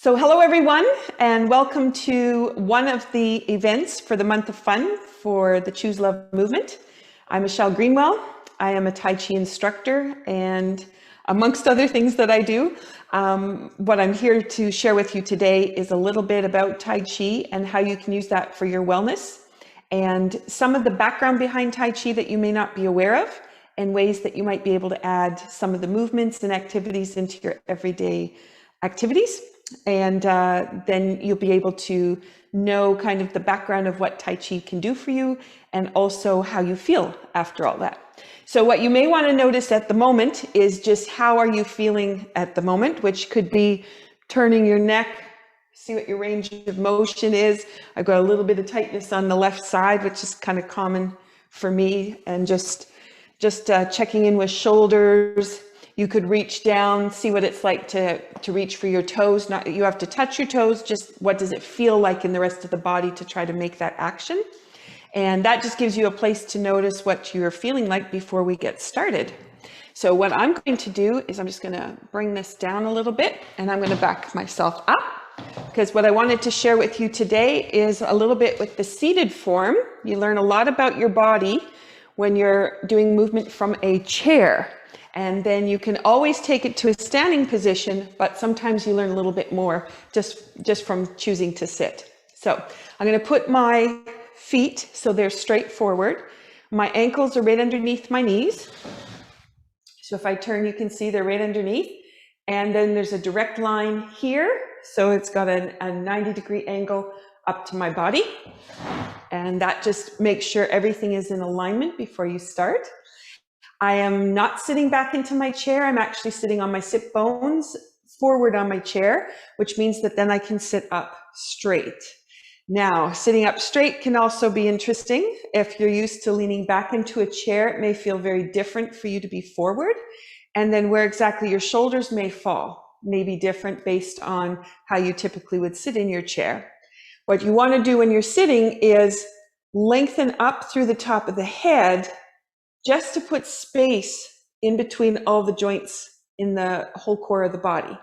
So hello everyone, and welcome to one of the events for the month of fun for the Choose Love movement. I'm Michelle Greenwell. I am a Tai Chi instructor, and amongst other things that I do, what I'm here to share with you today is a little bit about Tai Chi and how you can use that for your wellness, and some of the background behind Tai Chi that you may not be aware of, and ways that you might be able to add some of the movements and activities into your everyday activities. And then you'll be able to know kind of the background of what Tai Chi can do for you, and also how you feel after all that. So what you may want to notice at the moment is just how are you feeling at the moment, which could be turning your neck, see what your range of motion is. I've got a little bit of tightness on the left side, which is kind of common for me, and just checking in with shoulders. You could reach down, see what it's like to reach for your toes. Not that you have to touch your toes, just what does it feel like in the rest of the body to try to make that action. And that just gives you a place to notice what you're feeling like before we get started. So what I'm going to do is I'm just going to bring this down a little bit, and I'm going to back myself up, because what I wanted to share with you today is a little bit with the seated form. You learn a lot about your body when you're doing movement from a chair. And then you can always take it to a standing position, but sometimes you learn a little bit more just from choosing to sit. So I'm going to put my feet so they're straight forward. My ankles are right underneath my knees. So if I turn, you can see they're right underneath. And then there's a direct line here. So it's got a 90-degree angle up to my body. And that just makes sure everything is in alignment before you start. I am not sitting back into my chair. I'm actually sitting on my sit bones forward on my chair, which means that then I can sit up straight. Now, sitting up straight can also be interesting. If you're used to leaning back into a chair, it may feel very different for you to be forward. And then where exactly your shoulders may fall may be different based on how you typically would sit in your chair. What you want to do when you're sitting is lengthen up through the top of the head, just to put space in between all the joints in the whole core of the body.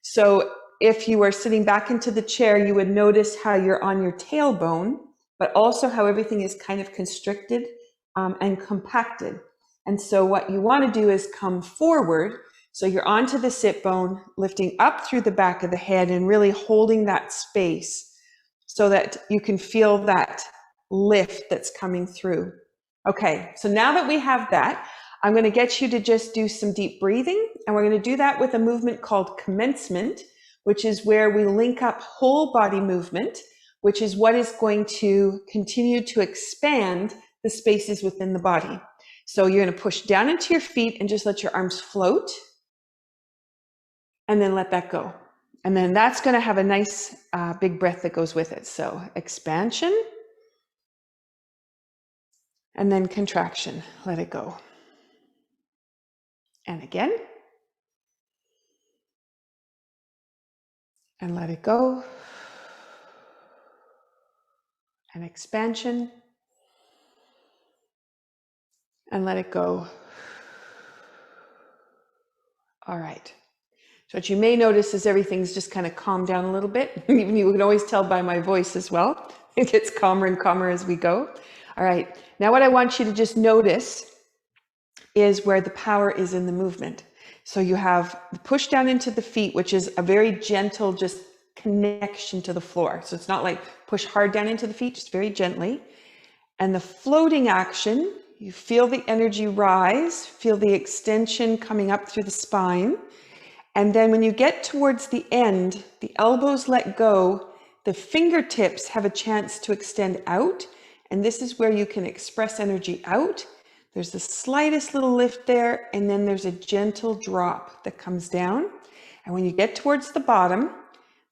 So if you are sitting back into the chair, you would notice how you're on your tailbone, but also how everything is kind of constricted and compacted. And so what you want to do is come forward. So you're onto the sit bone, lifting up through the back of the head and really holding that space so that you can feel that lift that's coming through. Okay, so now that we have that, I'm going to get you to just do some deep breathing, and we're going to do that with a movement called commencement, which is where we link up whole body movement, which is what is going to continue to expand the spaces within the body. So you're going to push down into your feet and just let your arms float, and then let that go. And then that's going to have a nice big breath that goes with it. So expansion. And then contraction, let it go. And again. And let it go. And expansion. And let it go. All right. So what you may notice is everything's just kind of calmed down a little bit. Even you can always tell by my voice as well. It gets calmer and calmer as we go. All right. Now what I want you to just notice is where the power is in the movement. So you have the push down into the feet, which is a very gentle, just connection to the floor. So it's not like push hard down into the feet, just very gently. And the floating action, you feel the energy rise, feel the extension coming up through the spine. And then when you get towards the end, the elbows let go, the fingertips have a chance to extend out. And this is where you can express energy out. There's the slightest little lift there, and then there's a gentle drop that comes down. And when you get towards the bottom,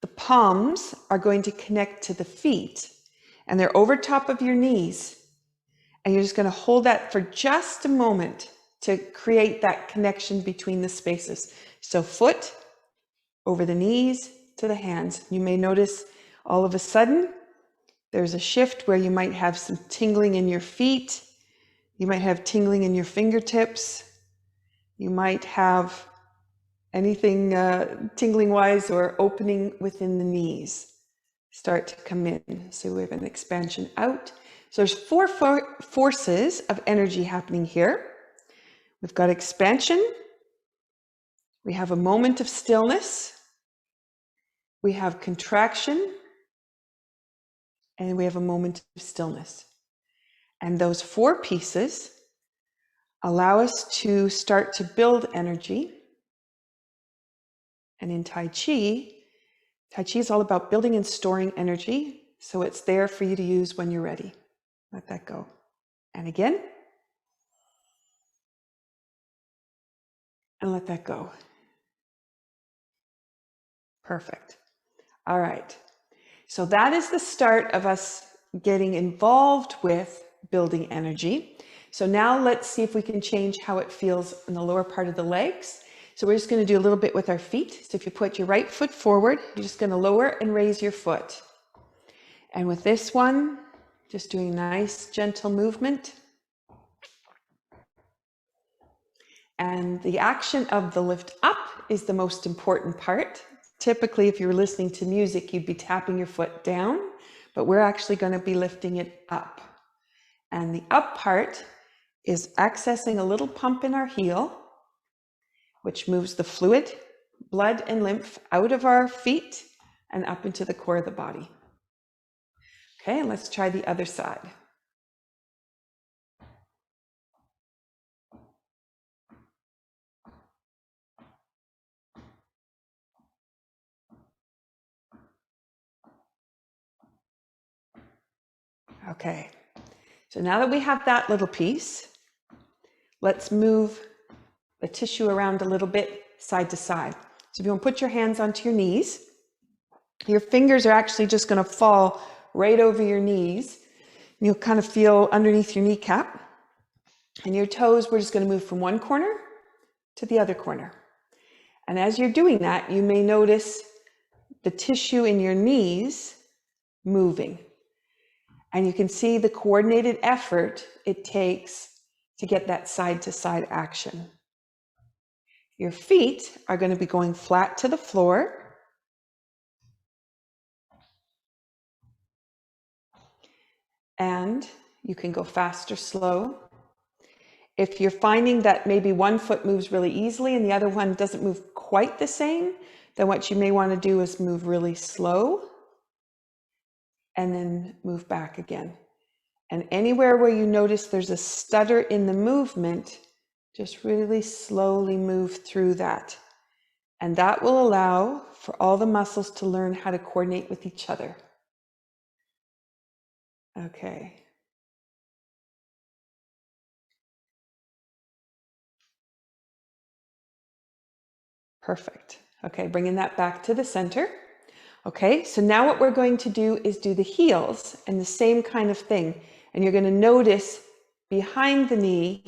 the palms are going to connect to the feet, and they're over top of your knees. And you're just going to hold that for just a moment to create that connection between the spaces. So foot over the knees to the hands. You may notice all of a sudden, there's a shift where you might have some tingling in your feet. You might have tingling in your fingertips. You might have Anything tingling wise or opening within the knees start to come in. So we have an expansion out. So there's four forces of energy happening here. We've got expansion. We have a moment of stillness. We have contraction. And we have a moment of stillness. And those four pieces allow us to start to build energy. And in Tai Chi is all about building and storing energy. So it's there for you to use when you're ready. Let that go. And again. And let that go. Perfect. All right. So that is the start of us getting involved with building energy. So now let's see if we can change how it feels in the lower part of the legs. So we're just going to do a little bit with our feet. So if you put your right foot forward, you're just going to lower and raise your foot. And with this one, just doing nice, gentle movement. And the action of the lift up is the most important part. Typically, if you were listening to music, you'd be tapping your foot down, but we're actually going to be lifting it up. And the up part is accessing a little pump in our heel, which moves the fluid, blood, and lymph out of our feet and up into the core of the body. Okay, and let's try the other side. Okay, so now that we have that little piece, let's move the tissue around a little bit side to side. So if you want to put your hands onto your knees, your fingers are actually just going to fall right over your knees. You'll kind of feel underneath your kneecap. And your toes, we're just going to move from one corner to the other corner. And as you're doing that, you may notice the tissue in your knees moving. And you can see the coordinated effort it takes to get that side-to-side action. Your feet are going to be going flat to the floor. And you can go fast or slow. If you're finding that maybe one foot moves really easily and the other one doesn't move quite the same, then what you may want to do is move really slow and then move back again. And anywhere where you notice there's a stutter in the movement, just really slowly move through that. And that will allow for all the muscles to learn how to coordinate with each other. Okay. Perfect. Okay, bringing that back to the center. Okay, so now what we're going to do is do the heels and the same kind of thing. And you're going to notice behind the knee,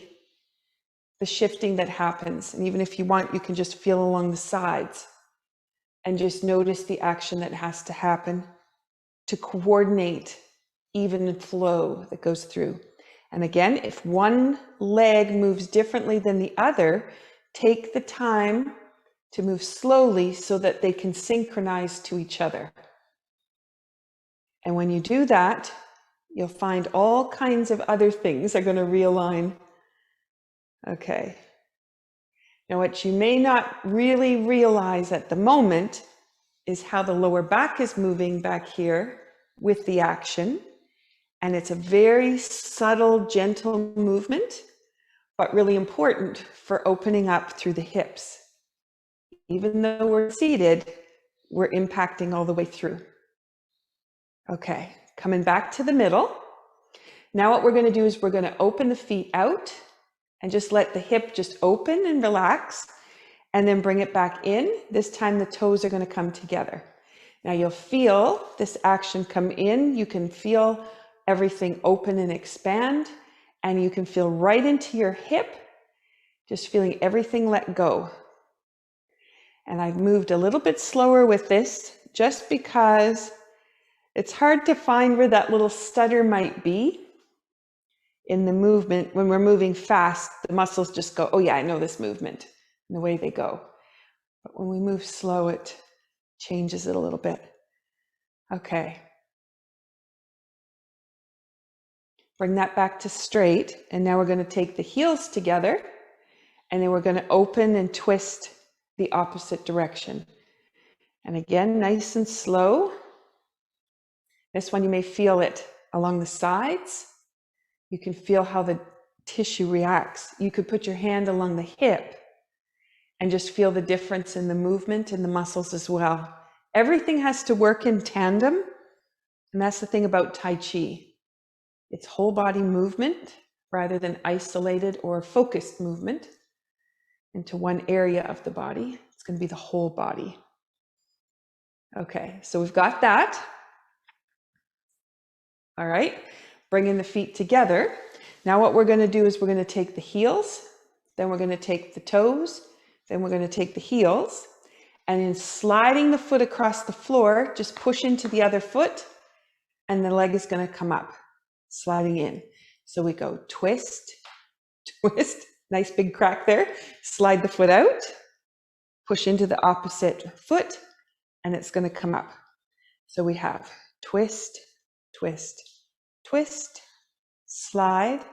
the shifting that happens. And even if you want, you can just feel along the sides and just notice the action that has to happen to coordinate even flow that goes through. And again, if one leg moves differently than the other, take the time to move slowly so that they can synchronize to each other. And when you do that, you'll find all kinds of other things are going to realign. Okay. Now, what you may not really realize at the moment is how the lower back is moving back here with the action. And it's a very subtle, gentle movement, but really important for opening up through the hips. Even though we're seated, we're impacting all the way through. Okay, coming back to the middle. Now what we're going to do is we're going to open the feet out and just let the hip just open and relax, and then bring it back in. This time the toes are going to come together. Now you'll feel this action come in. You can feel everything open and expand, and you can feel right into your hip, just feeling everything let go. And I've moved a little bit slower with this just because it's hard to find where that little stutter might be in the movement. When we're moving fast, the muscles just go, oh yeah, I know this movement, and the way they go. But when we move slow, it changes it a little bit. Okay. Bring that back to straight. And now we're going to take the heels together, and then we're going to open and twist the opposite direction. And again, nice and slow. This one, you may feel it along the sides. You can feel how the tissue reacts. You could put your hand along the hip and just feel the difference in the movement and the muscles as well. Everything has to work in tandem. And that's the thing about Tai Chi. It's whole body movement rather than isolated or focused movement into one area of the body. It's going to be the whole body. Okay, so we've got that. All right, bringing the feet together. Now what we're going to do is we're going to take the heels, then we're going to take the toes, then we're going to take the heels, and in sliding the foot across the floor, just push into the other foot, and the leg is going to come up, sliding in. So we go twist, twist, nice big crack there, slide the foot out, push into the opposite foot, and it's going to come up. So we have twist, twist, twist, slide,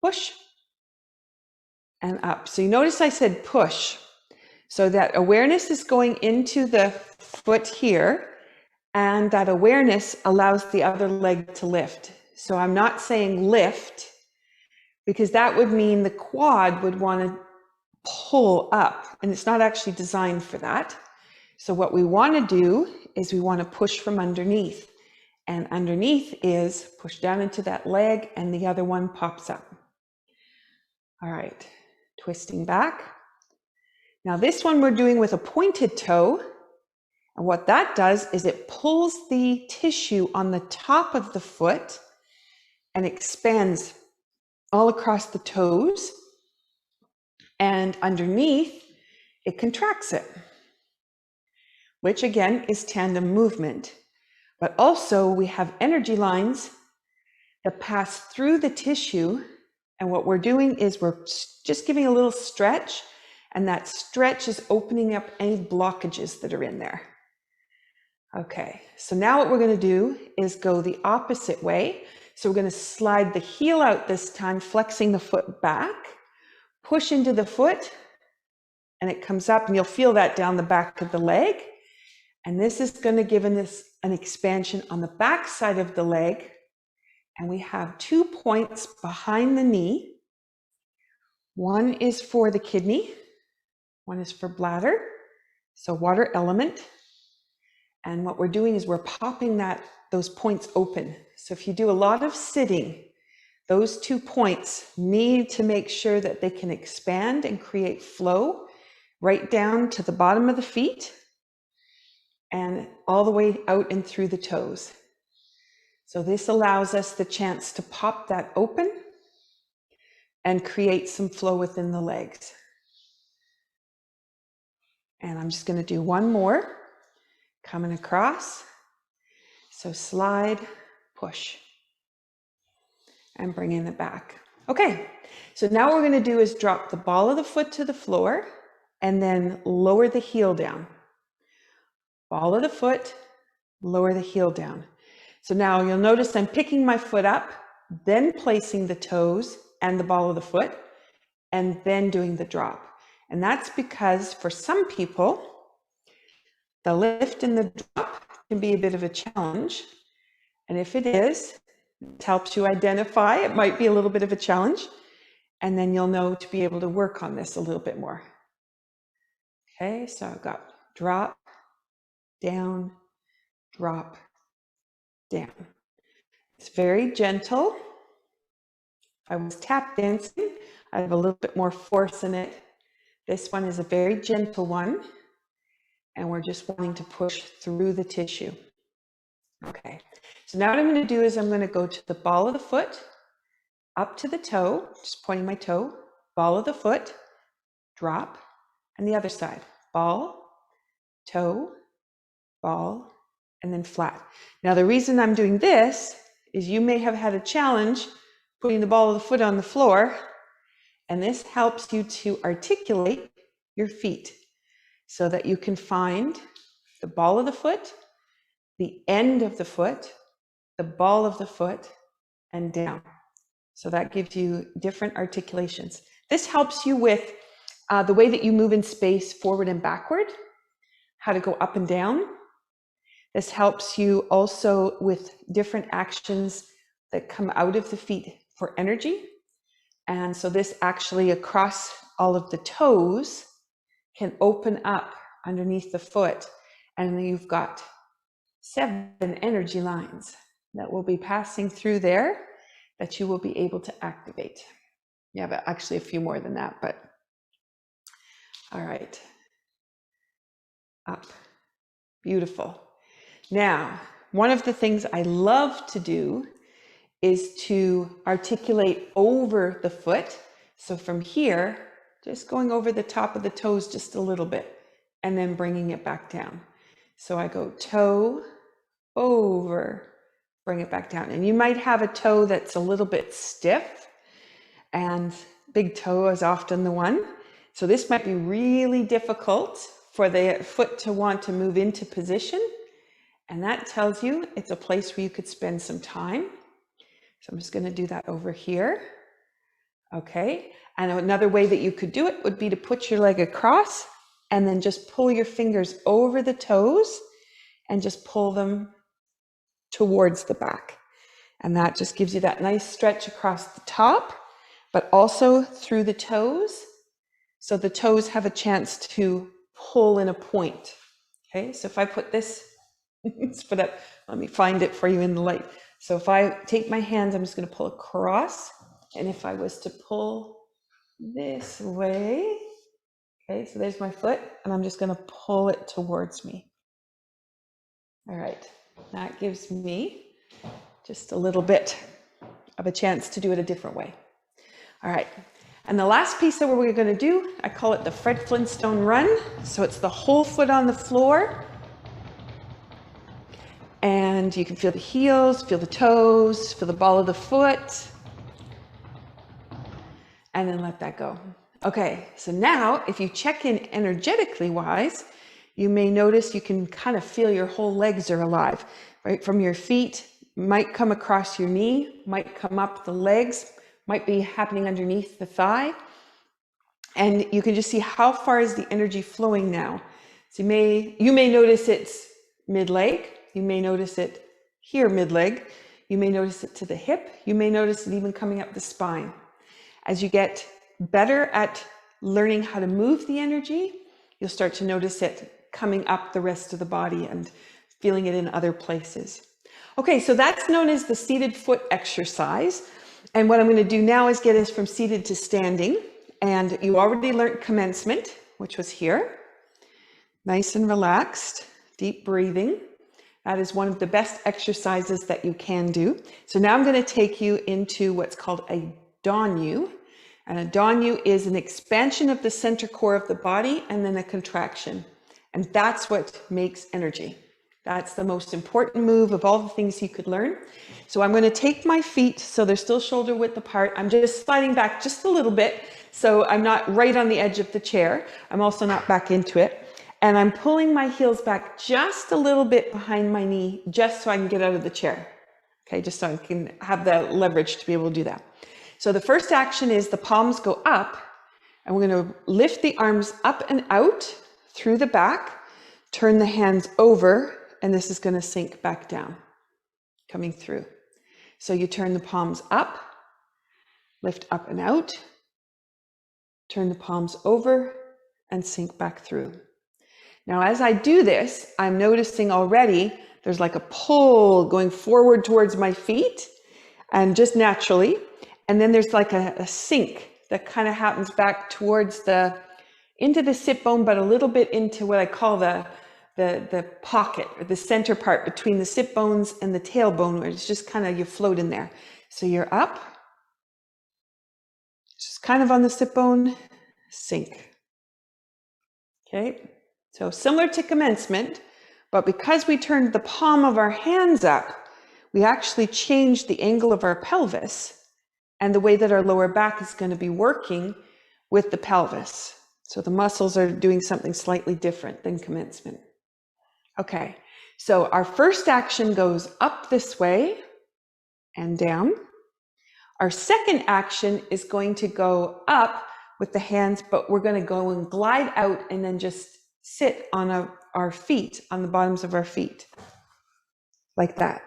push, and up. So you notice I said push. So that awareness is going into the foot here, and that awareness allows the other leg to lift. So I'm not saying lift, because that would mean the quad would want to pull up, and it's not actually designed for that. So what we want to do is we want to push from underneath, and underneath is push down into that leg, and the other one pops up. All right, twisting back. Now this one we're doing with a pointed toe, and what that does is it pulls the tissue on the top of the foot and expands all across the toes, and underneath it contracts it, which again is tandem movement. But also we have energy lines that pass through the tissue, and what we're doing is we're just giving a little stretch, and that stretch is opening up any blockages that are in there. Okay, so now what we're going to do is go the opposite way. So we're going to slide the heel out this time, flexing the foot back, push into the foot, and it comes up, and you'll feel that down the back of the leg. And this is going to give us an expansion on the back side of the leg. And we have 2 points behind the knee. One is for the kidney, one is for bladder, so water element. And what we're doing is we're popping those points open. So if you do a lot of sitting, those 2 points need to make sure that they can expand and create flow right down to the bottom of the feet and all the way out and through the toes. So this allows us the chance to pop that open and create some flow within the legs. And I'm just going to do one more, coming across. So slide, push, and bring in the back. Okay, so now what we're going to do is drop the ball of the foot to the floor and then lower the heel down. Ball of the foot, lower the heel down. So now you'll notice I'm picking my foot up, then placing the toes and the ball of the foot, and then doing the drop. And that's because for some people, the lift and the drop can be a bit of a challenge. And if it is, it helps you identify it might be a little bit of a challenge. And then you'll know to be able to work on this a little bit more. Okay, so I've got drop, down, drop, down. It's very gentle. If I was tap dancing, I have a little bit more force in it. This one is a very gentle one, and we're just wanting to push through the tissue. Okay, so now what I'm going to do is I'm going to go to the ball of the foot, up to the toe, just pointing my toe, ball of the foot, drop, and the other side, ball, toe, ball, and then flat. Now the reason I'm doing this is you may have had a challenge putting the ball of the foot on the floor, and this helps you to articulate your feet. so that you can find the ball of the foot, the end of the foot, the ball of the foot, and down. So that gives you different articulations. This helps you with the way that you move in space forward and backward, how to go up and down. This helps you also with different actions that come out of the feet for energy. And so this actually across all of the toes can open up underneath the foot, and you've got 7 energy lines that will be passing through there that you will be able to activate. Yeah, but actually a few more than that, but all right. Up. Beautiful. Now, one of the things I love to do is to articulate over the foot. So from here, just going over the top of the toes just a little bit and then bringing it back down. So I go toe, over, bring it back down. And you might have a toe that's a little bit stiff, and big toe is often the one. So this might be really difficult for the foot to want to move into position. And that tells you it's a place where you could spend some time. So I'm just going to do that over here. Okay. And another way that you could do it would be to put your leg across and then just pull your fingers over the toes and just pull them towards the back. And that just gives you that nice stretch across the top, but also through the toes. So the toes have a chance to pull in a point. Okay. So if I put this, let's put up, let me find it for you in the light. So if I take my hands, I'm just going to pull across. And if I was to pull this way, okay, so there's my foot, and I'm just going to pull it towards me. All right, that gives me just a little bit of a chance to do it a different way. All right, and the last piece that we're going to do, I call it the Fred Flintstone run. So it's the whole foot on the floor. And you can feel the heels, feel the toes, feel the ball of the foot, and then let that go. Okay, so now if you check in energetically wise, you may notice you can kind of feel your whole legs are alive, right? From your feet, might come across your knee, might come up the legs, might be happening underneath the thigh. And you can just see how far is the energy flowing now. So you may notice it's mid-leg. You may notice it here mid-leg. You may notice it to the hip. You may notice it even coming up the spine. As you get better at learning how to move the energy, you'll start to notice it coming up the rest of the body and feeling it in other places. Okay, so that's known as the seated foot exercise. And what I'm going to do now is get us from seated to standing. And you already learned commencement, which was here. Nice and relaxed, deep breathing. That is one of the best exercises that you can do. So now I'm going to take you into what's called a Danyu. And a Danyu is an expansion of the center core of the body and then a contraction. And that's what makes energy. That's the most important move of all the things you could learn. So I'm going to take my feet so they're still shoulder width apart. I'm just sliding back just a little bit. So I'm not right on the edge of the chair. I'm also not back into it. And I'm pulling my heels back just a little bit behind my knee, just so I can get out of the chair. Okay, just so I can have the leverage to be able to do that. So the first action is the palms go up, and we're going to lift the arms up and out through the back, turn the hands over, and this is going to sink back down, coming through. So you turn the palms up, lift up and out, turn the palms over, and sink back through. Now, as I do this, I'm noticing already there's like a pull going forward towards my feet, and just naturally. And then there's like a sink that kind of happens back towards into the sit bone, but a little bit into what I call the pocket, or the center part between the sit bones and the tailbone, where it's just kind of, you float in there. So you're up, just kind of on the sit bone, sink. Okay. So similar to commencement, but because we turned the palm of our hands up, we actually changed the angle of our pelvis and the way that our lower back is going to be working with the pelvis. So the muscles are doing something slightly different than commencement. Okay, so our first action goes up this way and down. Our second action is going to go up with the hands, but we're going to go and glide out and then just sit on our feet, on the bottoms of our feet, like that,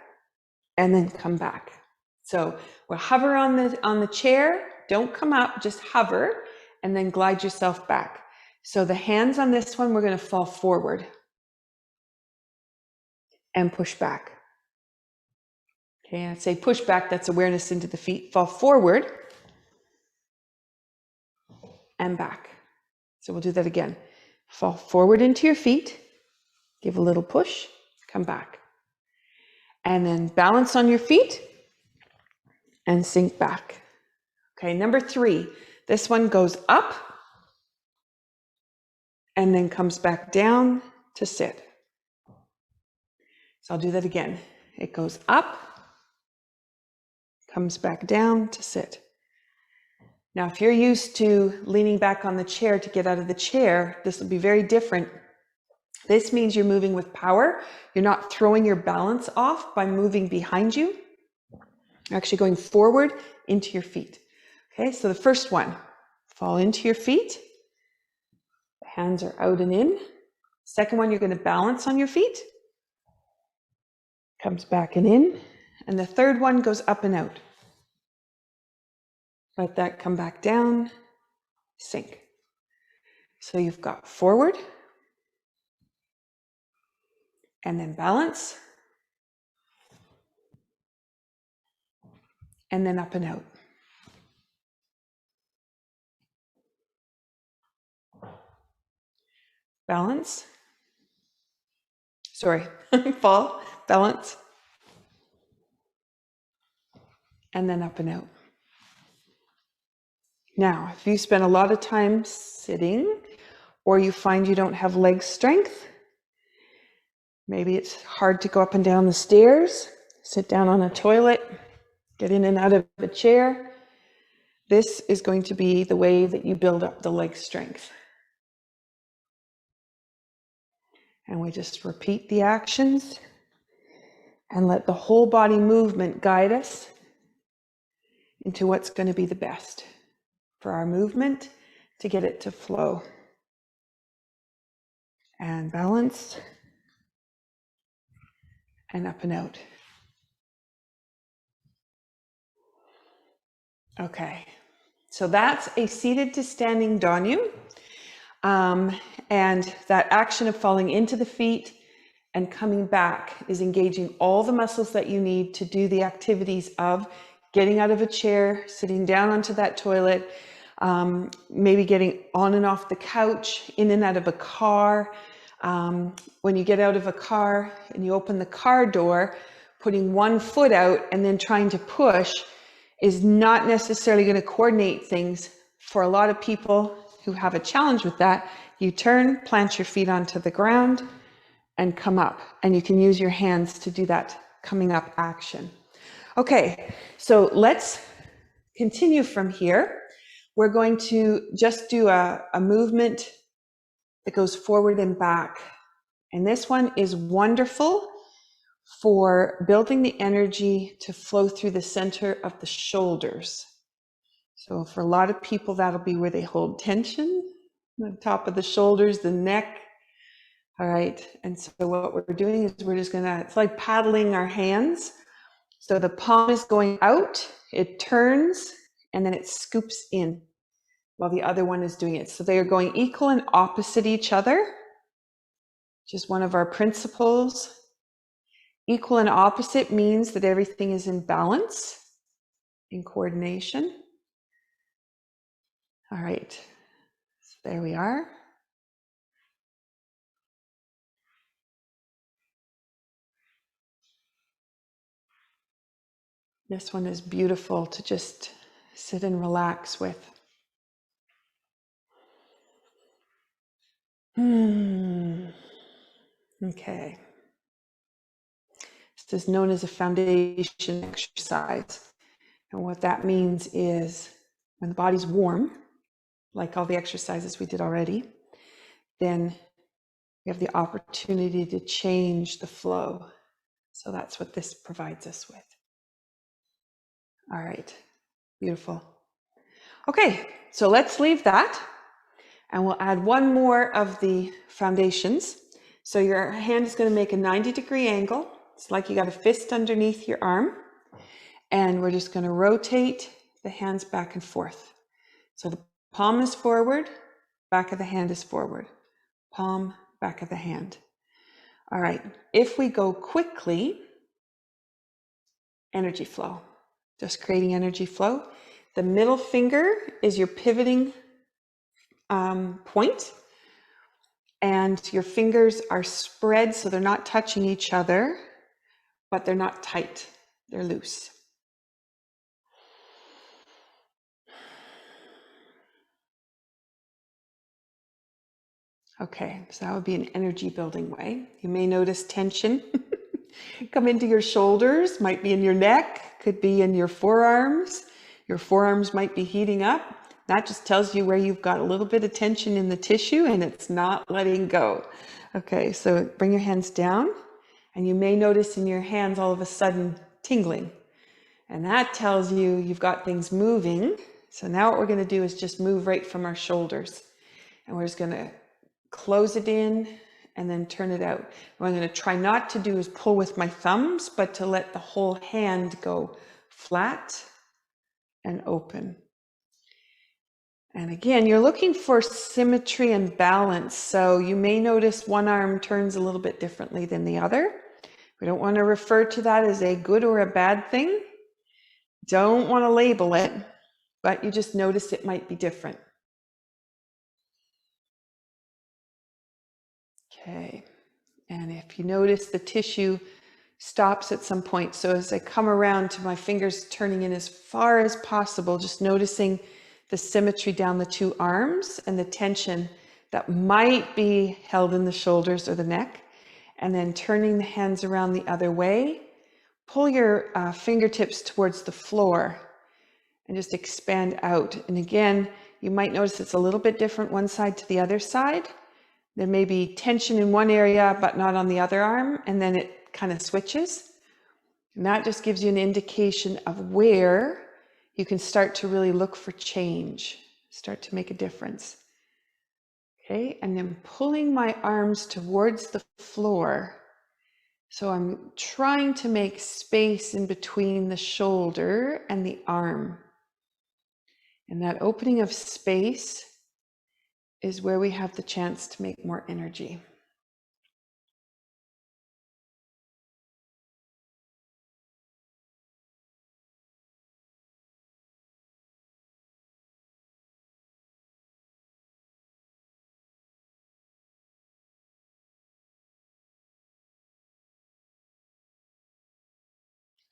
and then come back. So we'll hover on the chair, don't come up, just hover, and then glide yourself back. So the hands on this one, we're going to fall forward and push back. Okay, I'd say push back, that's awareness into the feet. Fall forward and back. So we'll do that again. Fall forward into your feet, give a little push, come back. And then balance on your feet and sink back. Okay, number 3. This one goes up and then comes back down to sit. So I'll do that again. It goes up, comes back down to sit. Now, if you're used to leaning back on the chair to get out of the chair, this will be very different. This means you're moving with power. You're not throwing your balance off by moving behind you. You're actually going forward into your feet. Okay, so the first one, fall into your feet. The hands are out and in. Second one, you're going to balance on your feet. Comes back and in. And the third one goes up and out. Let that come back down, sink. So you've got forward, and then balance, and then up and out. Balance. Sorry, fall, balance, and then up and out. Now, if you spend a lot of time sitting, or you find you don't have leg strength, maybe it's hard to go up and down the stairs, sit down on a toilet, get in and out of a chair, this is going to be the way that you build up the leg strength. And we just repeat the actions and let the whole body movement guide us into what's going to be the best for our movement to get it to flow. And balance, and up and out. Okay, so that's a seated to standing Donu. And that action of falling into the feet and coming back is engaging all the muscles that you need to do the activities of getting out of a chair, sitting down onto that toilet, maybe getting on and off the couch, in and out of a car. When you get out of a car and you open the car door, putting one foot out and then trying to push is not necessarily going to coordinate things. For a lot of people who have a challenge with that, you turn, plant your feet onto the ground and come up. And you can use your hands to do that coming up action. Okay, so let's continue from here. We're going to just do a movement that goes forward and back. And this one is wonderful for building the energy to flow through the center of the shoulders. So for a lot of people, that'll be where they hold tension, the top of the shoulders, the neck. All right, and so what we're doing is we're just gonna, it's like paddling our hands. So the palm is going out, it turns, and then it scoops in while the other one is doing it. So they are going equal and opposite each other, which is one of our principles. Equal and opposite means that everything is in balance, in coordination. All right, so there we are. This one is beautiful to just sit and relax with. Okay. This is known as a foundation exercise. And what that means is when the body's warm, like all the exercises we did already, then we have the opportunity to change the flow. So that's what this provides us with. All right, beautiful. Okay, so let's leave that and we'll add one more of the foundations. So your hand is going to make a 90-degree angle. It's like you got a fist underneath your arm. And we're just going to rotate the hands back and forth. So the palm is forward, back of the hand is forward. Palm, back of the hand. All right, if we go quickly, energy flow. Just creating energy flow. The middle finger is your pivoting point, and your fingers are spread so they're not touching each other, but they're not tight, they're loose. Okay, so that would be an energy building way. You may notice tension come into your shoulders, might be in your neck, could be in your forearms. Your forearms might be heating up. That just tells you where you've got a little bit of tension in the tissue and it's not letting go. Okay, so bring your hands down and you may notice in your hands all of a sudden tingling. And that tells you you've got things moving. So now what we're going to do is just move right from our shoulders. And we're just going to close it in and then turn it out. What I'm going to try not to do is pull with my thumbs, but to let the whole hand go flat and open. And again, you're looking for symmetry and balance. So you may notice one arm turns a little bit differently than the other. We don't want to refer to that as a good or a bad thing. Don't want to label it, but you just notice it might be different. Okay, and if you notice the tissue stops at some point, so as I come around to my fingers turning in as far as possible, just noticing the symmetry down the two arms and the tension that might be held in the shoulders or the neck, and then turning the hands around the other way. Pull your fingertips towards the floor and just expand out. And again, you might notice it's a little bit different one side to the other side. There may be tension in one area, but not on the other arm, and then it kind of switches. And that just gives you an indication of where you can start to really look for change, start to make a difference. Okay, and then pulling my arms towards the floor. So I'm trying to make space in between the shoulder and the arm. And that opening of space is where we have the chance to make more energy.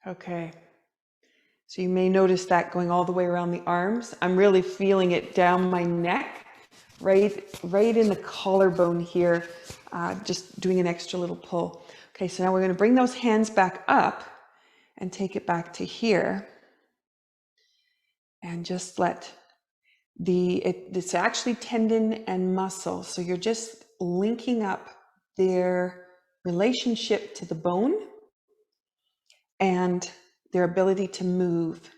Okay, so you may notice that going all the way around the arms. I'm really feeling it down my neck, right in the collarbone here, just doing an extra little pull. Okay, so now we're going to bring those hands back up and take it back to here. And just let it's actually tendon and muscle. So you're just linking up their relationship to the bone and their ability to move.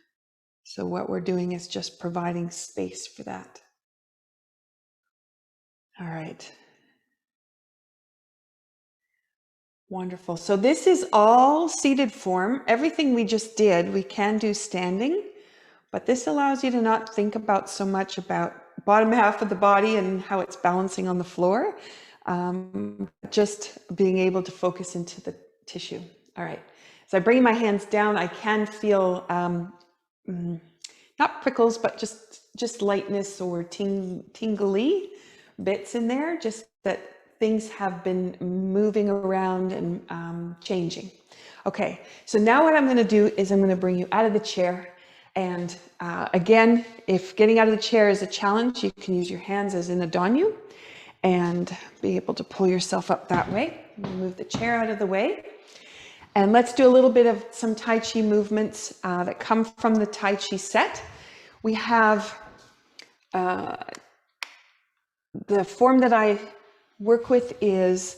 So what we're doing is just providing space for that. All right. Wonderful. So this is all seated form. Everything we just did, we can do standing, but this allows you to not think about so much about bottom half of the body and how it's balancing on the floor. Just being able to focus into the tissue. All right. So I bring my hands down. I can feel not prickles, but just lightness or tingly bits in there, just that things have been moving around and changing. Okay, so now what I'm going to do is I'm going to bring you out of the chair. And again, if getting out of the chair is a challenge, you can use your hands as in a danyu and be able to pull yourself up that way. Move the chair out of the way. And let's do a little bit of some Tai Chi movements that come from the Tai Chi set. We have The form that I work with is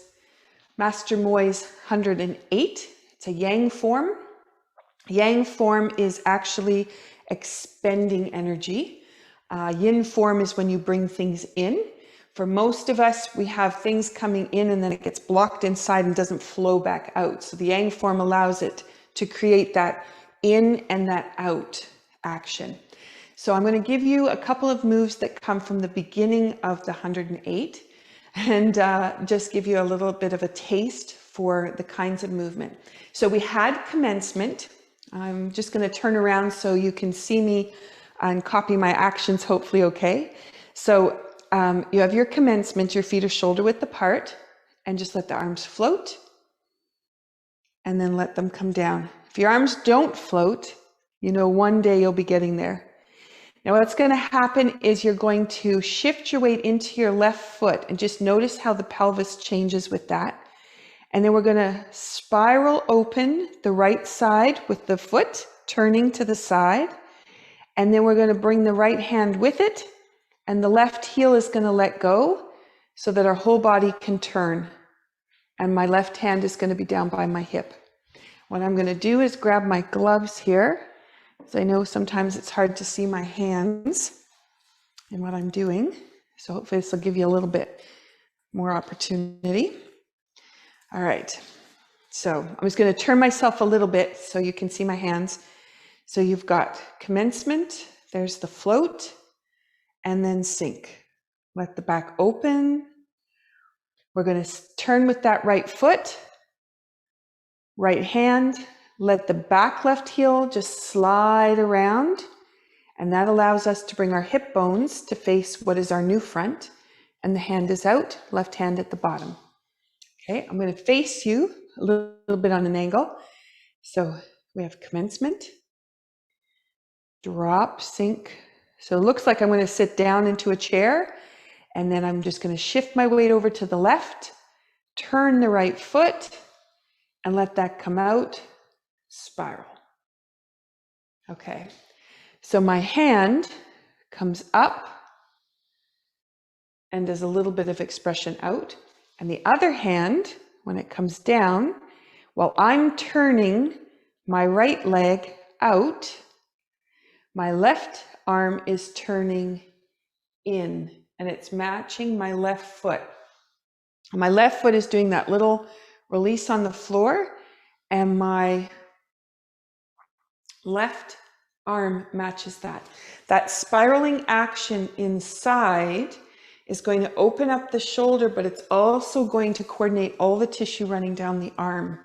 Master Moy's 108. It's a yang form. Yang form is actually expending energy. Yin form is when you bring things in. For most of us, we have things coming in and then it gets blocked inside and doesn't flow back out. So the yang form allows it to create that in and that out action. So I'm going to give you a couple of moves that come from the beginning of the 108 and just give you a little bit of a taste for the kinds of movement. So we had commencement. I'm just going to turn around so you can see me and copy my actions, hopefully okay. So you have your commencement, your feet are shoulder width apart, and just let the arms float and then let them come down. If your arms don't float, you know one day you'll be getting there. Now what's going to happen is you're going to shift your weight into your left foot and just notice how the pelvis changes with that. And then we're going to spiral open the right side with the foot turning to the side. And then we're going to bring the right hand with it. And the left heel is going to let go so that our whole body can turn. And my left hand is going to be down by my hip. What I'm going to do is grab my gloves here, because I know sometimes it's hard to see my hands and what I'm doing. So hopefully this will give you a little bit more opportunity. All right. So I'm just going to turn myself a little bit so you can see my hands. So you've got commencement, there's the float, and then sink. Let the back open. We're going to turn with that right foot, right hand, let the back left heel just slide around. And that allows us to bring our hip bones to face what is our new front. And the hand is out, left hand at the bottom. Okay, I'm going to face you a little bit on an angle. So we have commencement, drop, sink. So it looks like I'm going to sit down into a chair, and then I'm just going to shift my weight over to the left, turn the right foot, and let that come out, spiral. Okay, so my hand comes up and does a little bit of expression out, and the other hand, when it comes down, while I'm turning my right leg out, my left arm is turning in, and it's matching my left foot. My left foot is doing that little release on the floor, and my left arm matches that. That spiraling action inside is going to open up the shoulder, but it's also going to coordinate all the tissue running down the arm.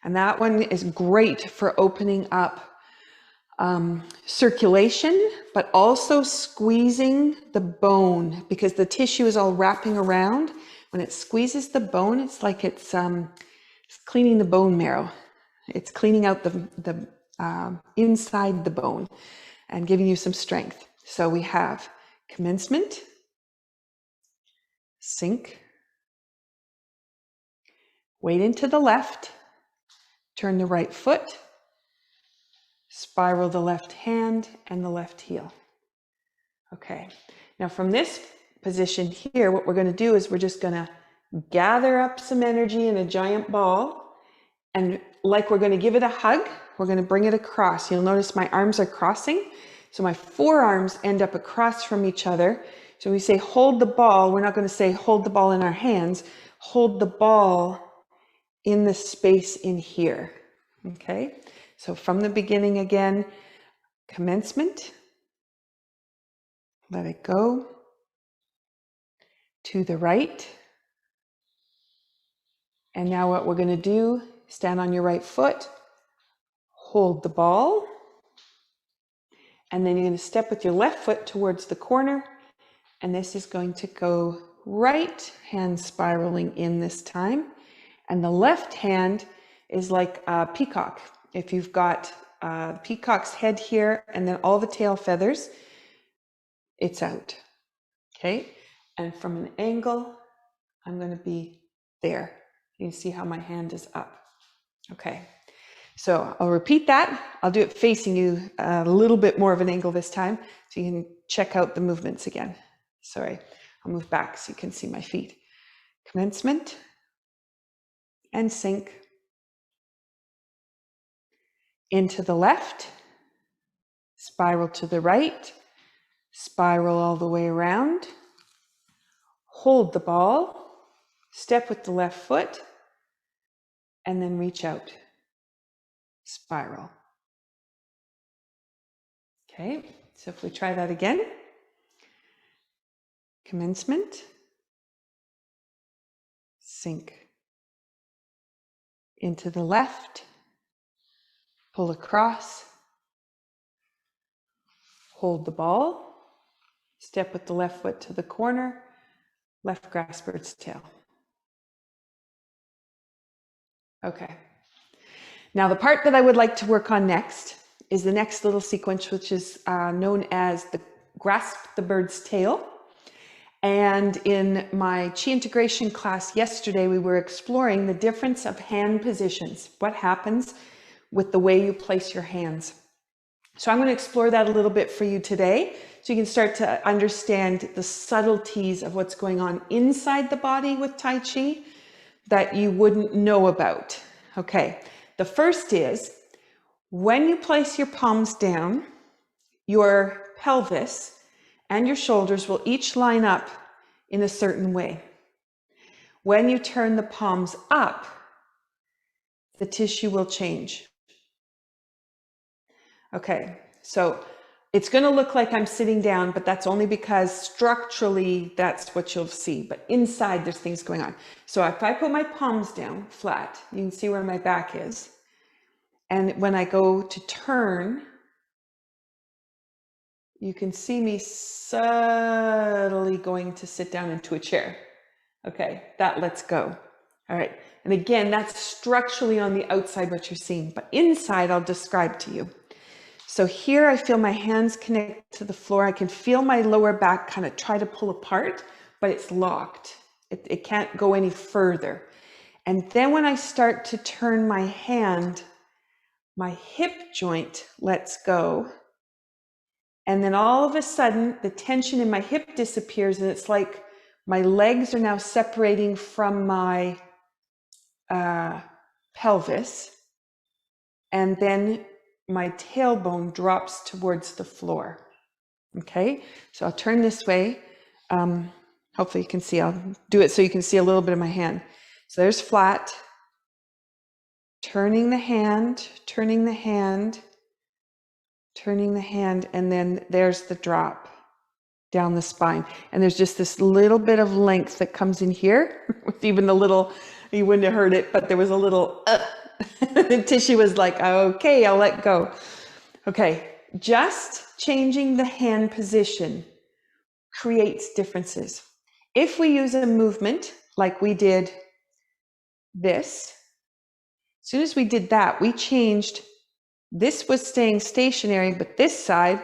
And that one is great for opening up circulation, but also squeezing the bone, because the tissue is all wrapping around. When it squeezes the bone, it's like it's cleaning the bone marrow. It's cleaning out the inside the bone and giving you some strength. So we have commencement, sink, weight into the left, turn the right foot, spiral the left hand and the left heel. Okay, now from this position here, what we're going to do is we're just going to gather up some energy in a giant ball, and like we're going to give it a hug, we're going to bring it across. You'll notice my arms are crossing, so my forearms end up across from each other. So when we say hold the ball, we're not going to say hold the ball in our hands, hold the ball in the space in here. Okay, so from the beginning again, commencement, let it go, to the right. And now what we're going to do, stand on your right foot, hold the ball, and then you're going to step with your left foot towards the corner, and this is going to go right hand spiraling in this time, and the left hand is like a peacock. If you've got a peacock's head here and then all the tail feathers, it's out. Okay, and from an angle, I'm going to be there. You see how my hand is up. Okay, so I'll repeat that. I'll do it facing you a little bit more of an angle this time, so you can check out the movements again. Sorry. I'll move back so you can see my feet. Commencement and sink. Into the left, spiral to the right, spiral all the way around. Hold the ball, step with the left foot, and then reach out. Spiral. Okay, so if we try that again. Commencement, sink. Into the left, pull across, hold the ball, step with the left foot to the corner, left grasp bird's tail. Okay. Now the part that I would like to work on next is the next little sequence, which is known as the grasp the bird's tail. And in my Chi integration class yesterday, we were exploring the difference of hand positions. What happens with the way you place your hands. So I'm going to explore that a little bit for you today, so you can start to understand the subtleties of what's going on inside the body with Tai Chi that you wouldn't know about. Okay, the first is when you place your palms down, your pelvis and your shoulders will each line up in a certain way. When you turn the palms up, the tissue will change. Okay, so it's going to look like I'm sitting down, but that's only because structurally that's what you'll see. But inside there's things going on. So if I put my palms down flat, you can see where my back is. And when I go to turn, you can see me subtly going to sit down into a chair. Okay, that lets go. All right, and again, that's structurally on the outside what you're seeing, but inside I'll describe to you. So here I feel my hands connect to the floor. I can feel my lower back kind of try to pull apart, but it's locked. It can't go any further. And then when I start to turn my hand, my hip joint lets go. And then all of a sudden, the tension in my hip disappears, and it's like my legs are now separating from my pelvis. And then my tailbone drops towards the floor. Okay, so I'll turn this way. Hopefully you can see, I'll do it so you can see a little bit of my hand. So there's flat, turning the hand, turning the hand, turning the hand, and then there's the drop down the spine. And there's just this little bit of length that comes in here, with even the little, you wouldn't have heard it, but there was a little, the tissue was like, okay, I'll let go. Okay, just changing the hand position creates differences. If we use a movement like we did this, as soon as we did that, we changed, this was staying stationary, but this side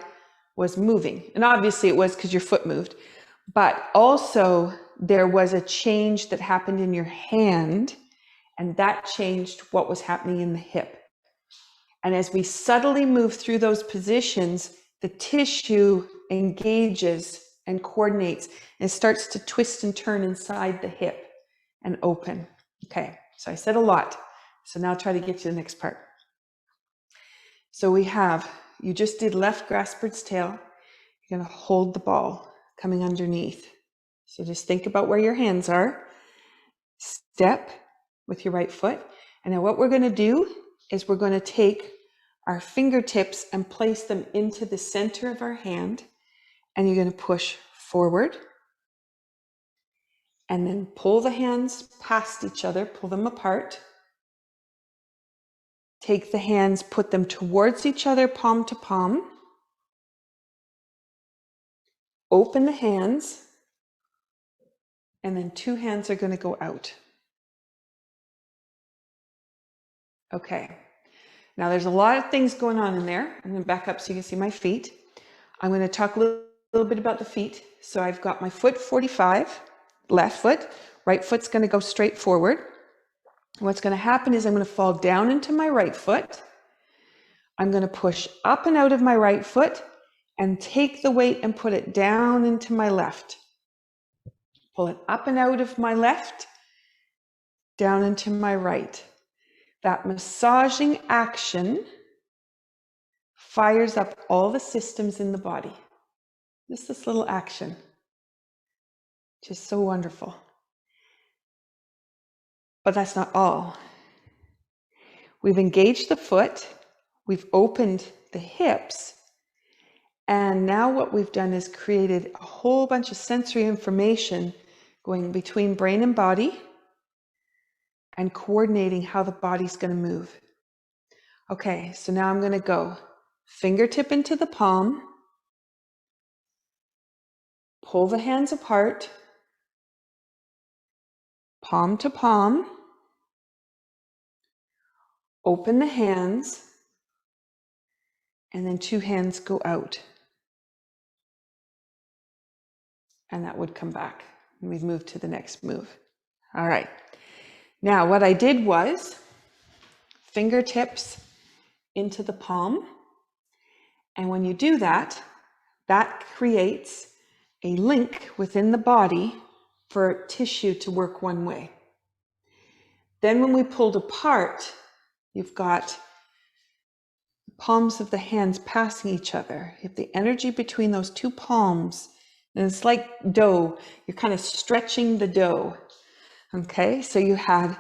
was moving. And obviously it was because your foot moved, but also there was a change that happened in your hand, and that changed what was happening in the hip. And as we subtly move through those positions, the tissue engages and coordinates and starts to twist and turn inside the hip and open. Okay, so I said a lot. So now I'll try to get to the next part. So we have, you just did left grasp bird's tail. You're going to hold the ball coming underneath. So just think about where your hands are. Step with your right foot. And now what we're going to do is we're going to take our fingertips and place them into the center of our hand. And you're going to push forward. And then pull the hands past each other, pull them apart. Take the hands, put them towards each other, palm to palm. Open the hands. And then two hands are going to go out. Okay. Now there's a lot of things going on in there. I'm going to back up so you can see my feet. I'm going to talk a little bit about the feet. So I've got my foot 45, left foot, right foot's going to go straight forward. What's going to happen is I'm going to fall down into my right foot. I'm going to push up and out of my right foot and take the weight and put it down into my left. Pull it up and out of my left, down into my right. That massaging action fires up all the systems in the body. Just this little action. Just so wonderful. But that's not all. We've engaged the foot, we've opened the hips, and now what we've done is created a whole bunch of sensory information going between brain and body and coordinating how the body's going to move. Okay, so now I'm going to go fingertip into the palm, pull the hands apart, palm to palm, open the hands, and then two hands go out. And that would come back. And we've moved to the next move. All right. Now what I did was fingertips into the palm. And when you do that, that creates a link within the body for tissue to work one way. Then when we pulled apart, you've got the palms of the hands passing each other. You have the energy between those two palms. And it's like dough. You're kind of stretching the dough. Okay, so you had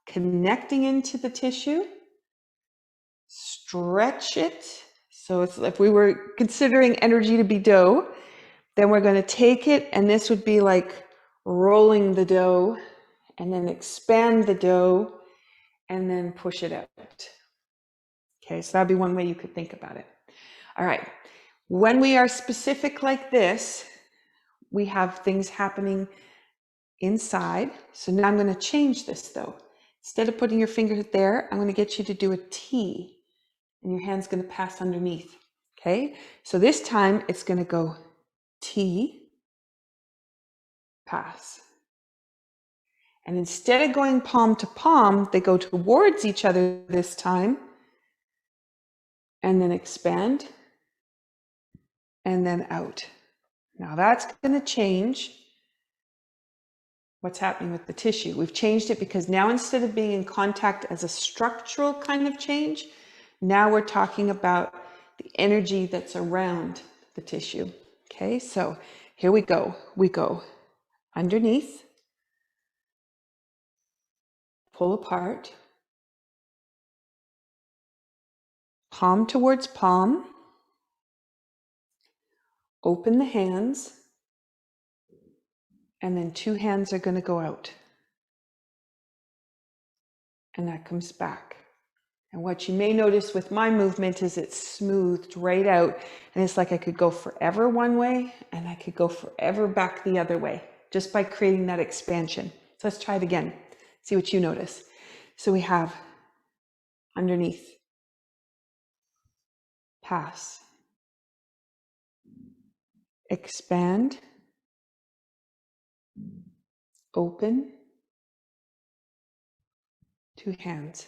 connecting into the tissue, stretch it. So it's if we were considering energy to be dough, then we're going to take it, and this would be like rolling the dough, and then expand the dough, and then push it out. Okay, so that'd be one way you could think about it. All right, when we are specific like this, we have things happening inside. So now I'm going to change this though. Instead of putting your finger there, I'm going to get you to do a T, and your hand's going to pass underneath. Okay, so this time it's going to go T, pass. And instead of going palm to palm, they go towards each other this time, and then expand, and then out. Now that's going to change what's happening with the tissue. We've changed it because now instead of being in contact as a structural kind of change, now we're talking about the energy that's around the tissue. Okay, so here we go. We go underneath, pull apart, palm towards palm, open the hands, and then two hands are going to go out. And that comes back. And what you may notice with my movement is it's smoothed right out. And it's like I could go forever one way and I could go forever back the other way just by creating that expansion. So let's try it again. See what you notice. So we have underneath, pass, expand, open, two hands.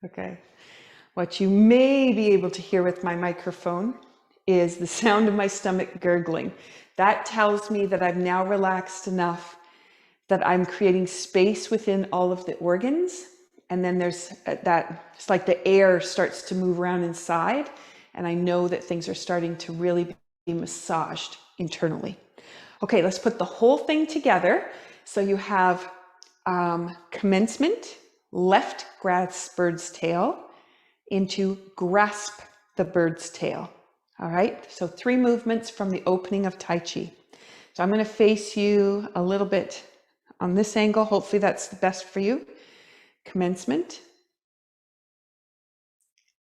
Okay. What you may be able to hear with my microphone is the sound of my stomach gurgling. That tells me that I've now relaxed enough that I'm creating space within all of the organs. And then there's that, it's like the air starts to move around inside. And I know that things are starting to really be massaged internally. Okay, let's put the whole thing together. So you have commencement, left grasp bird's tail, into grasp the bird's tail. All right, so 3 movements from the opening of Tai Chi. So I'm going to face you a little bit on this angle. Hopefully that's the best for you. Commencement,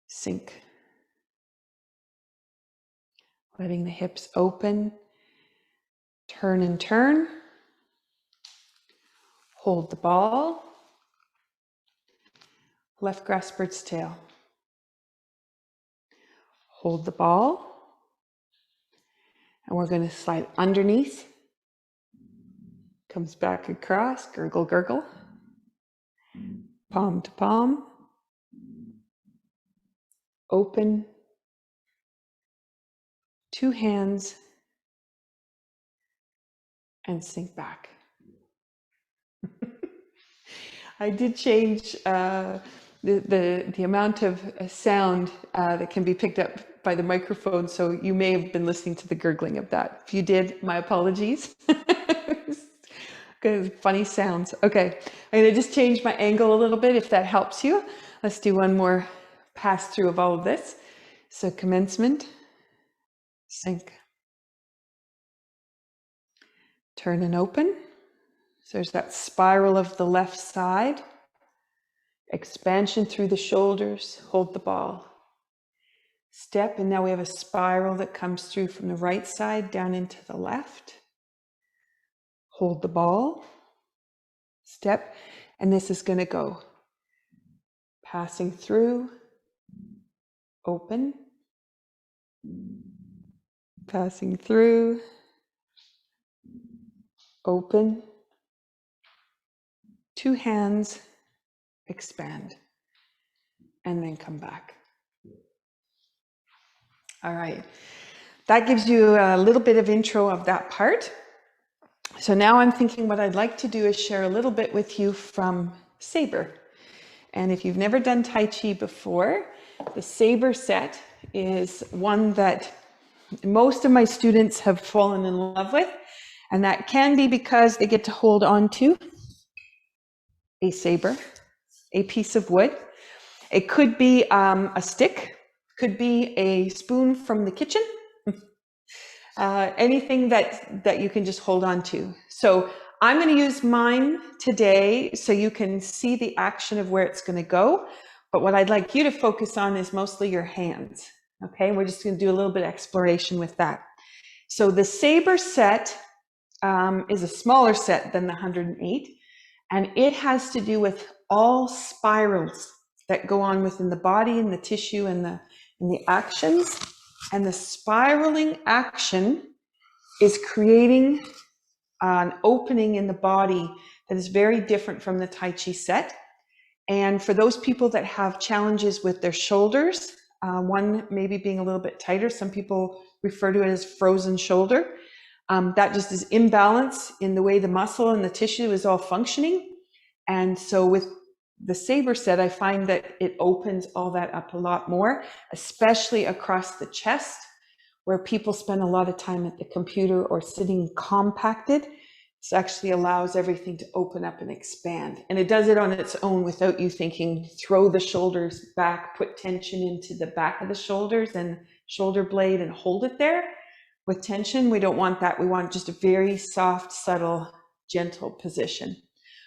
sink. Letting the hips open, turn and turn. Hold the ball. Left grasp bird's tail. Hold the ball. And we're going to slide underneath. Comes back across, gurgle, gurgle. Palm to palm. Open. 2 hands, and sink back. I did change the amount of sound that can be picked up by the microphone, so you may have been listening to the gurgling of that. If you did, my apologies. Good, funny sounds. Okay, I'm gonna just change my angle a little bit if that helps you. Let's do one more pass through of all of this. So commencement, sink, turn and open. So there's that spiral of the left side, expansion through the shoulders, hold the ball. Step, and now we have a spiral that comes through from the right side down into the left. Hold the ball. Step, and this is going to go passing through, open, passing through, open, 2 hands, expand, and then come back. All right, that gives you a little bit of intro of that part. So now I'm thinking what I'd like to do is share a little bit with you from Sabre. And if you've never done Tai Chi before, the Sabre set is one that most of my students have fallen in love with. And that can be because they get to hold on to a saber, a piece of wood. It could be a stick, could be a spoon from the kitchen, anything that you can just hold on to. So I'm going to use mine today so you can see the action of where it's going to go. But what I'd like you to focus on is mostly your hands. Okay, we're just going to do a little bit of exploration with that. So the Sabre set is a smaller set than the 108, and it has to do with all spirals that go on within the body and the tissue and the actions. And the spiraling action is creating an opening in the body that is very different from the Tai Chi set. And for those people that have challenges with their shoulders, one maybe being a little bit tighter, some people refer to it as frozen shoulder. That just is imbalance in the way the muscle and the tissue is all functioning. And so with the Sabre set, I find that it opens all that up a lot more, especially across the chest, where people spend a lot of time at the computer or sitting compacted. This actually allows everything to open up and expand. And it does it on its own without you thinking, throw the shoulders back, put tension into the back of the shoulders and shoulder blade and hold it there. With tension, we don't want that. We want just a very soft, subtle, gentle position.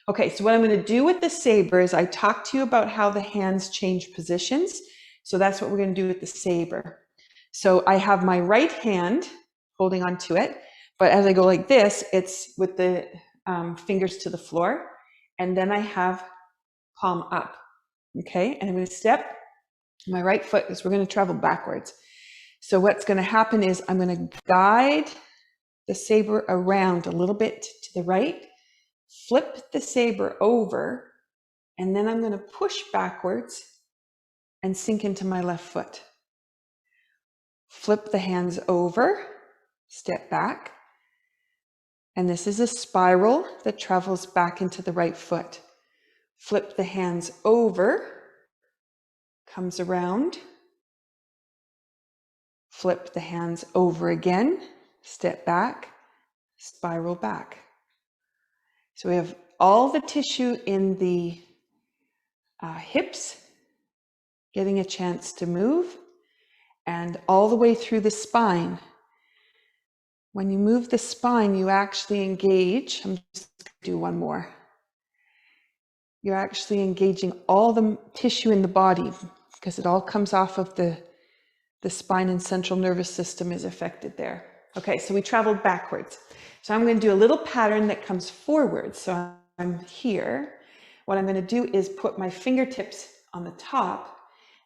Okay, so what I'm going to do with the Sabre is I talked to you about how the hands change positions. So that's what we're going to do with the Sabre. So I have my right hand holding onto it, but as I go like this, it's with the fingers to the floor, and then I have palm up. Okay, and I'm going to step my right foot because we're going to travel backwards. So what's going to happen is I'm going to guide the Sabre around a little bit to the right, flip the Sabre over, and then I'm going to push backwards and sink into my left foot. Flip the hands over, step back, and this is a spiral that travels back into the right foot. Flip the hands over, comes around, flip the hands over again, step back, spiral back. So we have all the tissue in the hips getting a chance to move, and all the way through the spine. When you move the spine, you actually engage. I'm just going to do one more. You're actually engaging all the tissue in the body because it all comes off of the spine, and central nervous system is affected there. Okay, so we traveled backwards. So I'm going to do a little pattern that comes forward. So I'm here. What I'm going to do is put my fingertips on the top,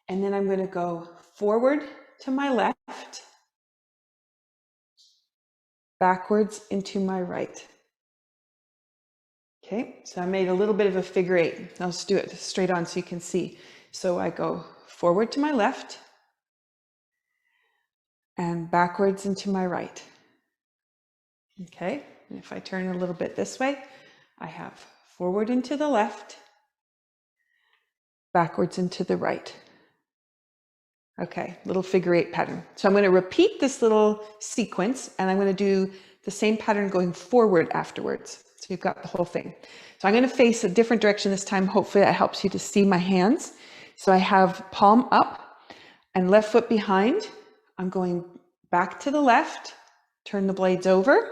and then I'm going to go forward to my left, backwards into my right. Okay, so I made a little bit of a figure 8. I'll just do it straight on so you can see. So I go forward to my left, and backwards into my right. Okay, and if I turn a little bit this way, I have forward into the left, backwards into the right. Okay, little figure 8 pattern. So I'm going to repeat this little sequence, and I'm going to do the same pattern going forward afterwards. So you've got the whole thing. So I'm going to face a different direction this time. Hopefully that helps you to see my hands. So I have palm up and left foot behind. I'm going back to the left, turn the blades over,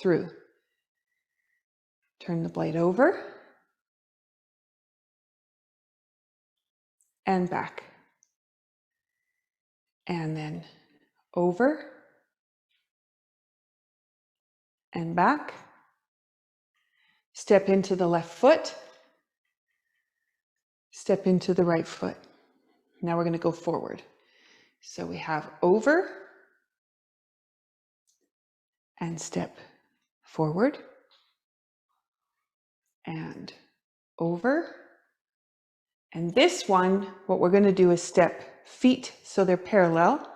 through. Turn the blade over and back. And then over and back. Step into the left foot. Step into the right foot. Now we're going to go forward. So we have over and step forward and over. And this one, what we're going to do is step feet so they're parallel,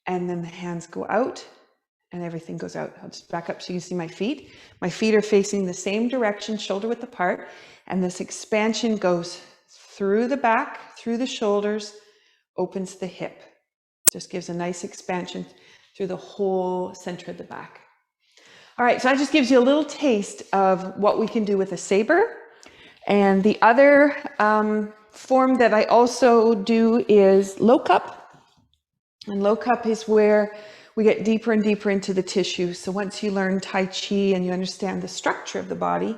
and then the hands go out and everything goes out. I'll just back up so you can see my feet. My feet are facing the same direction, shoulder width apart, and this expansion goes through the back, through the shoulders, opens the hip. Just gives a nice expansion through the whole center of the back. All right, so that just gives you a little taste of what we can do with a saber. And the other form that I also do is low cup. And low cup is where we get deeper and deeper into the tissue. So once you learn Tai Chi and you understand the structure of the body,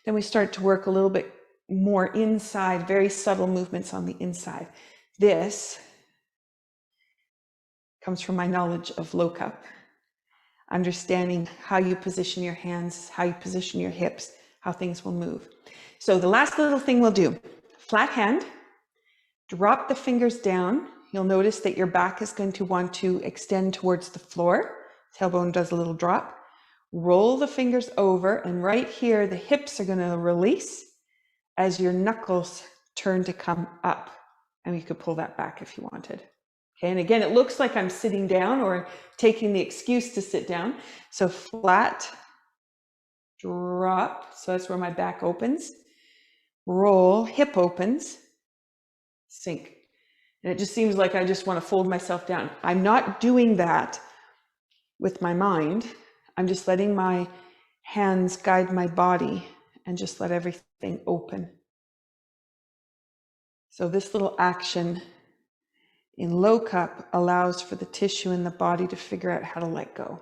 then we start to work a little bit more inside, very subtle movements on the inside. This comes from my knowledge of low cup, understanding how you position your hands, how you position your hips, how things will move. So the last little thing we'll do, flat hand, drop the fingers down. You'll notice that your back is going to want to extend towards the floor. Tailbone does a little drop. Roll the fingers over, and right here, the hips are going to release as your knuckles turn to come up. And you could pull that back if you wanted. Okay, and again, it looks like I'm sitting down or taking the excuse to sit down. So flat, drop. So that's where my back opens. Roll, hip opens, sink. And it just seems like I just want to fold myself down. I'm not doing that with my mind. I'm just letting my hands guide my body and just let everything open. So this little action in low cup allows for the tissue in the body to figure out how to let go.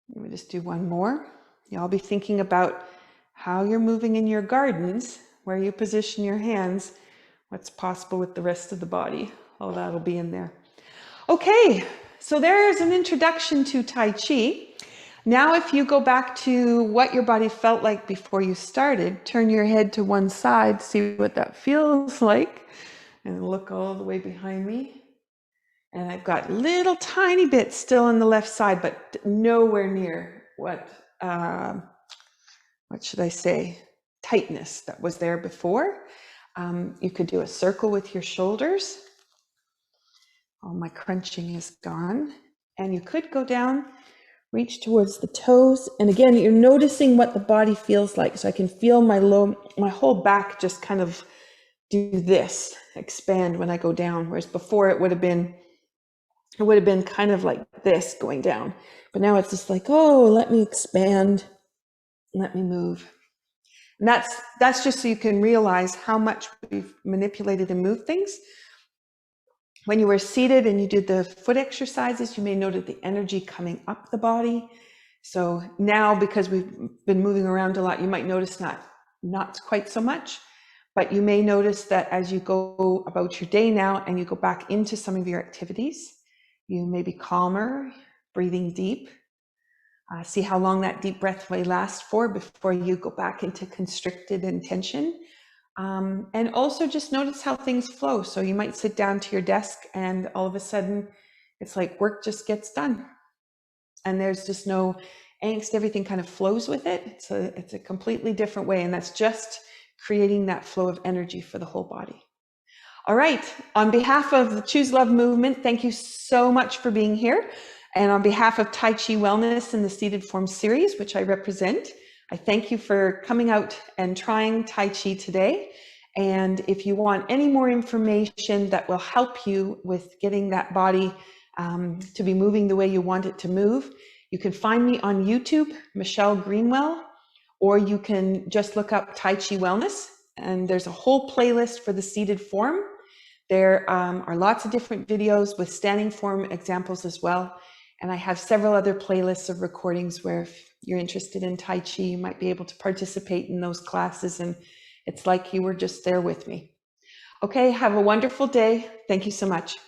Let me just do one more. You'll be thinking about how you're moving in your gardens, where you position your hands, what's possible with the rest of the body. All that'll be in there. Okay, so there's an introduction to Tai Chi. Now, if you go back to what your body felt like before you started, turn your head to one side, see what that feels like, and look all the way behind me. And I've got little tiny bits still on the left side, but nowhere near what should I say, tightness that was there before. You could do a circle with your shoulders. All my crunching is gone. And you could go down, reach towards the toes. And again, you're noticing what the body feels like. So I can feel my whole back just kind of do this, expand when I go down. Whereas before it would have been kind of like this going down. But now it's just like, oh, let me expand, let me move. And that's just so you can realize how much we've manipulated and moved things. When you were seated and you did the foot exercises, you may notice the energy coming up the body. So now, because we've been moving around a lot, you might notice not quite so much, but you may notice that as you go about your day now and you go back into some of your activities, you may be calmer, breathing deep. See how long that deep breath may last for before you go back into constricted and tension. And also just notice how things flow. So you might sit down to your desk and all of a sudden it's like work just gets done. And there's just no angst, everything kind of flows with it. It's a completely different way. And that's just creating that flow of energy for the whole body. All right. On behalf of the Choose Love movement, thank you so much for being here. And on behalf of Tai Chi Wellness and the Seated Form series, which I represent, I thank you for coming out and trying Tai Chi today. And if you want any more information that will help you with getting that body to be moving the way you want it to move, you can find me on YouTube, Michelle Greenwell, or you can just look up Tai Chi Wellness, and there's a whole playlist for the seated form. There are lots of different videos with standing form examples as well. And I have several other playlists of recordings where if you're interested in Tai Chi, you might be able to participate in those classes. And it's like you were just there with me. Okay, have a wonderful day. Thank you so much.